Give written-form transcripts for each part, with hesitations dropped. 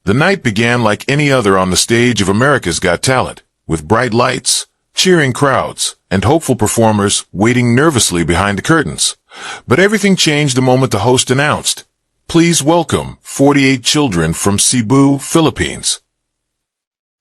The night began like any other on the stage of America's Got Talent, with bright lights, cheering crowds, and hopeful performers waiting nervously behind the curtains. But everything changed the moment the host announced, "Please welcome 48 children from Cebu, Philippines."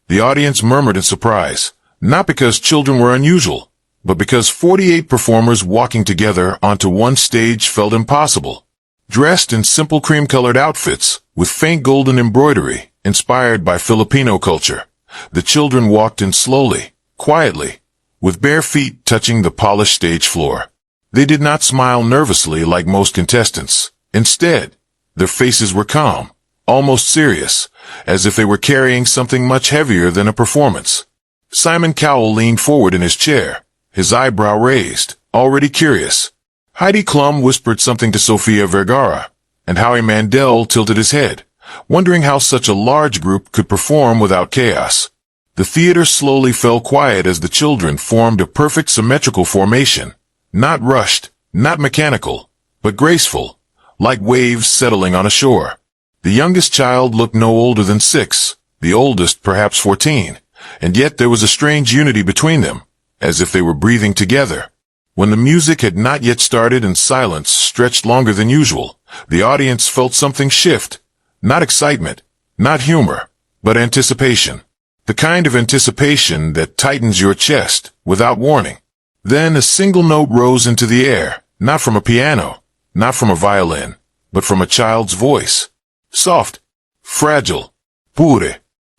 The audience murmured in surprise, not because children were unusual, but because 48 performers walking together onto one stage felt impossible. Dressed in simple cream-colored outfits, with faint golden embroidery, inspired by Filipino culture, the children walked in slowly, quietly, with bare feet touching the polished stage floor. They did not smile nervously like most contestants. Instead, their faces were calm, almost serious, as if they were carrying something much heavier than a performance. Simon Cowell leaned forward in his chair, his eyebrow raised, already curious. Heidi Klum whispered something to Sofia Vergara, and Howie Mandel tilted his head, wondering how such a large group could perform without chaos. The theater slowly fell quiet as the children formed a perfect symmetrical formation, not rushed, not mechanical, but graceful, like waves settling on a shore. The youngest child looked no older than 6, the oldest perhaps 14, and yet there was a strange unity between them, as if they were breathing together. When the music had not yet started and silence stretched longer than usual, the audience felt something shift. Not excitement, not humor, but anticipation. The kind of anticipation that tightens your chest without warning. Then a single note rose into the air, not from a piano, not from a violin, but from a child's voice. Soft, fragile, pure.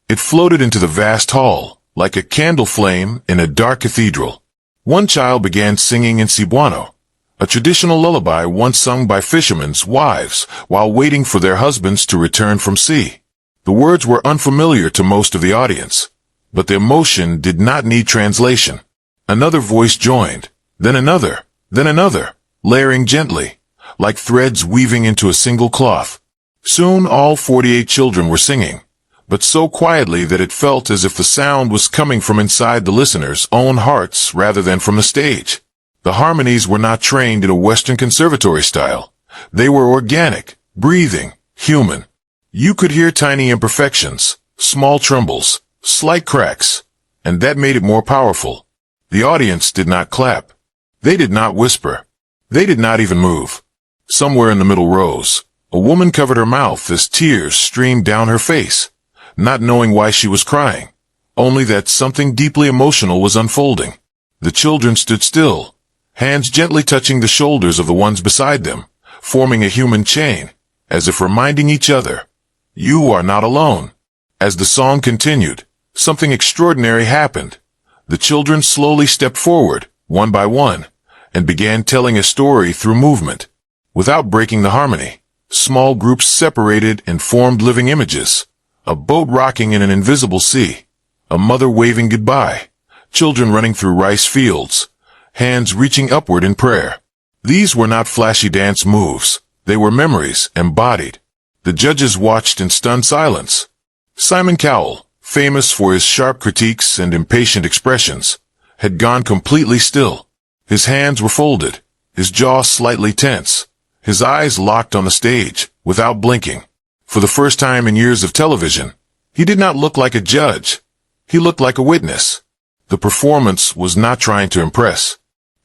It floated into the vast hall, like a candle flame in a dark cathedral. One child began singing in Cebuano, a traditional lullaby once sung by fishermen's wives while waiting for their husbands to return from sea. The words were unfamiliar to most of the audience, but the emotion did not need translation. Another voice joined, then another, layering gently, like threads weaving into a single cloth. Soon all 48 children were singing, but so quietly that it felt as if the sound was coming from inside the listeners' own hearts rather than from the stage. The harmonies were not trained in a Western conservatory style. They were organic, breathing, human. You could hear tiny imperfections, small trembles, slight cracks, and that made it more powerful. The audience did not clap. They did not whisper. They did not even move. Somewhere in the middle rows, a woman covered her mouth as tears streamed down her face, not knowing why she was crying, only that something deeply emotional was unfolding. The children stood still, hands gently touching the shoulders of the ones beside them, forming a human chain, as if reminding each other, "You are not alone." As the song continued, something extraordinary happened. The children slowly stepped forward, one by one, and began telling a story through movement. Without breaking the harmony, small groups separated and formed living images. A boat rocking in an invisible sea, a mother waving goodbye, children running through rice fields, hands reaching upward in prayer. These were not flashy dance moves, they were memories embodied. The judges watched in stunned silence. Simon Cowell, famous for his sharp critiques and impatient expressions, had gone completely still. His hands were folded, his jaw slightly tense, his eyes locked on the stage, without blinking. For the first time in years of television, he did not look like a judge. He looked like a witness. The performance was not trying to impress.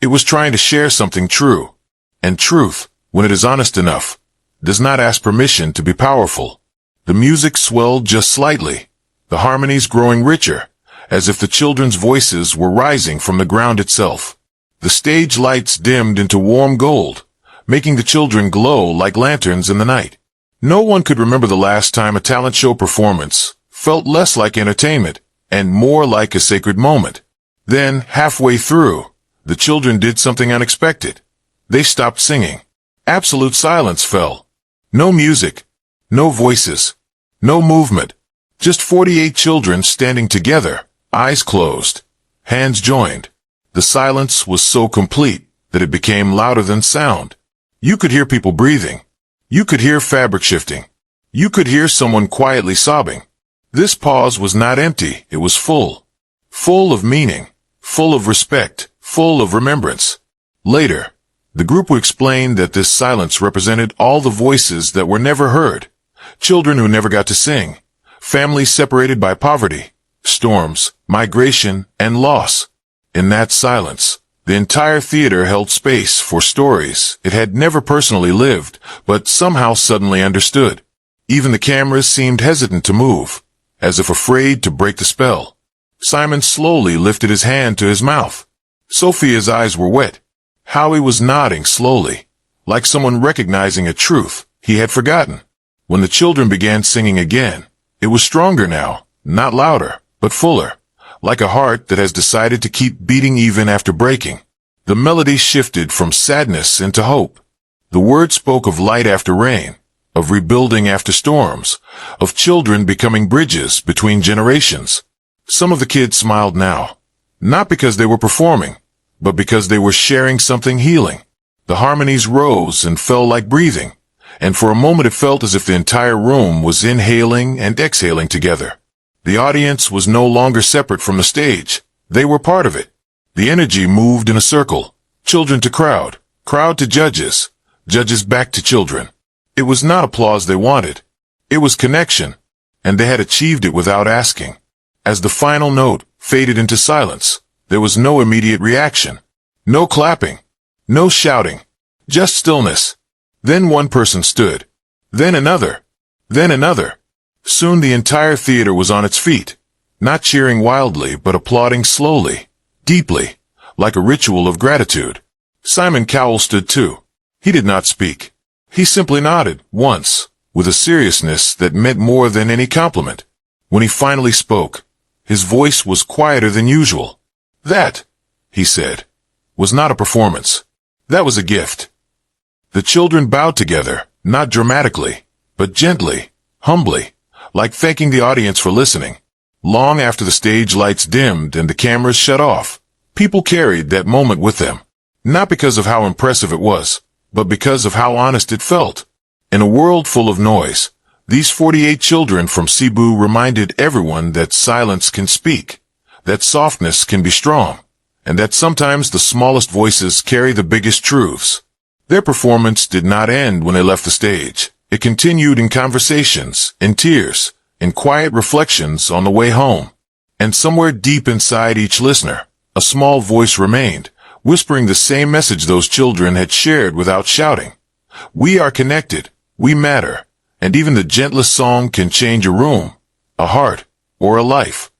It was trying to share something true. And truth, when it is honest enough, does not ask permission to be powerful. The music swelled just slightly, the harmonies growing richer, as if the children's voices were rising from the ground itself. The stage lights dimmed into warm gold, making the children glow like lanterns in the night. No one could remember the last time a talent show performance felt less like entertainment and more like a sacred moment. Then, halfway through, the children did something unexpected. They stopped singing. Absolute silence fell. No music, no voices, no movement. Just 48 children standing together, eyes closed, hands joined. The silence was so complete that it became louder than sound. You could hear people breathing. You could hear fabric shifting. You could hear someone quietly sobbing. This pause was not empty, it was full. Full of meaning, full of respect, full of remembrance. Later, the group would explain that this silence represented all the voices that were never heard. Children who never got to sing, families separated by poverty, storms, migration, and loss. In that silence, the entire theater held space for stories it had never personally lived, but somehow suddenly understood. Even the cameras seemed hesitant to move, as if afraid to break the spell. Simon slowly lifted his hand to his mouth. Sophia's eyes were wet. Howie was nodding slowly, like someone recognizing a truth he had forgotten. When the children began singing again, it was stronger now, not louder, but fuller, like a heart that has decided to keep beating even after breaking. The melody shifted from sadness into hope. The words spoke of light after rain, of rebuilding after storms, of children becoming bridges between generations. Some of the kids smiled now, not because they were performing, but because they were sharing something healing. The harmonies rose and fell like breathing, and for a moment it felt as if the entire room was inhaling and exhaling together. The audience was no longer separate from the stage. They were part of it. The energy moved in a circle, children to crowd, crowd to judges, judges back to children. It was not applause they wanted. It was connection, and they had achieved it without asking. As the final note faded into silence, there was no immediate reaction. No clapping. No shouting. Just stillness. Then one person stood. Then another. Then another. Soon the entire theater was on its feet, not cheering wildly but applauding slowly, deeply, like a ritual of gratitude. Simon Cowell stood too. He did not speak. He simply nodded, once, with a seriousness that meant more than any compliment. When he finally spoke, his voice was quieter than usual. That, he said, was not a performance. That was a gift. The children bowed together, not dramatically, but gently, humbly, like thanking the audience for listening. Long after the stage lights dimmed and the cameras shut off, people carried that moment with them. Not because of how impressive it was, but because of how honest it felt. In a world full of noise, these 48 children from Cebu reminded everyone that silence can speak, that softness can be strong, and that sometimes the smallest voices carry the biggest truths. Their performance did not end when they left the stage. It continued in conversations, in tears, in quiet reflections on the way home. And somewhere deep inside each listener, a small voice remained, whispering the same message those children had shared without shouting. We are connected, we matter, and even the gentlest song can change a room, a heart, or a life.